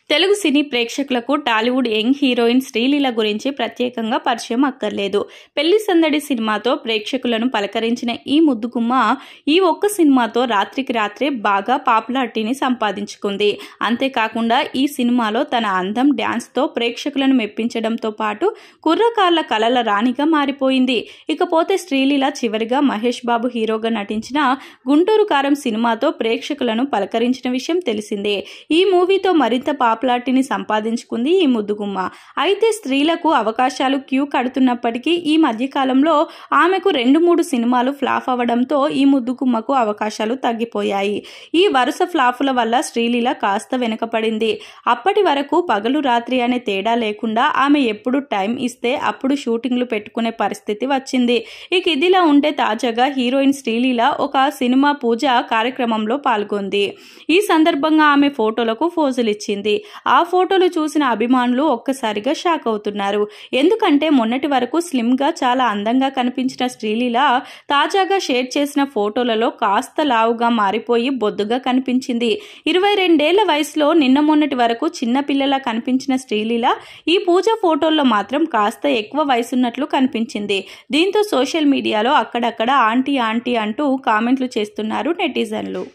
తెలుగు సినీ ప్రేక్షకులకు Tollywood young heroine Sreeleela గురించి ప్రత్యేకంగా పరిచయం అక్కర్లేదు. పెళ్లి సందడి సినిమాతో ప్రేక్షకులను పలకరించిన ఈ ముద్దుగుమ్మ ఈ ఒక్క సినిమాతో రాత్రికి రాత్రే బాగా పాపులారిటీని సంపాదించుకుంది. అంతేకాకుండా ఈ సినిమాలో తన అందం, డ్యాన్స్తో ప్రేక్షకులను మెప్పించడంతో పాటు కుర్రకార్ల కలల రాణిగా మారిపోయింది. ఇకపోతే శ్రీలీల చివరిగా మహేష్ బాబు హీరోగా నటించిన గుంటూరు కారం సినిమాతో ప్రేక్షకులను పలకరించిన విషయం తెలిసిందే. ఈ మూవీతో మరింత పాపులారిటీని సంపాదించుకుంది ఈ ముద్దుగుమ్మ. అయితే స్త్రీలకు అవకాశాలు క్యూ కడుతున్నప్పటికీ ఈ మధ్యకాలంలో ఆమెకు 2-3 సినిమాలు ఫ్లాప్ అవ్వడంతో ఈ ముద్దుగుమ్మకు అవకాశాలు తగ్గిపోయాయి. ఈ వరుస ఫ్లాపుల వల్ల శ్రీలీల కాస్త వెనుకపడింది. అప్పటి వరకు పగలు రాత్రి అనే తేడా లేకుండా ఆమె ఎప్పుడు టైం ఇస్తే అప్పుడు షూటింగ్లు పెట్టుకునే పరిస్థితి వచ్చింది. ఇక ఇదిలా ఉంటే తాజాగా హీరోయిన్ శ్రీలీల ఒక సినిమా పూజ కార్యక్రమంలో పాల్గొంది. ఈ సందర్భంగా ఆమె ఫోటోలకు పోజులు ఇచ్చింది. ఆ ఫోటోలు చూసిన అభిమానులు ఒక్కసారిగా షాక్ అవుతున్నారు. ఎందుకంటే మొన్నటి వరకు స్లిమ్ గా చాలా అందంగా కనిపించిన శ్రీలీల తాజాగా షేర్ చేసిన ఫోటోలలో కాస్త లావుగా మారిపోయి బొద్దుగా కనిపించింది. 22 ఏళ్ల వయసులో నిన్న మొన్నటి వరకు చిన్న పిల్లలా కనిపించిన శ్రీలీల ఈ పూజ ఫోటోల్లో మాత్రం కాస్త ఎక్కువ వయసున్నట్లు కనిపించింది. దీంతో సోషల్ మీడియాలో అక్కడక్కడ ఆంటీ ఆంటీ అంటూ కామెంట్లు చేస్తున్నారు నెటిజన్లు.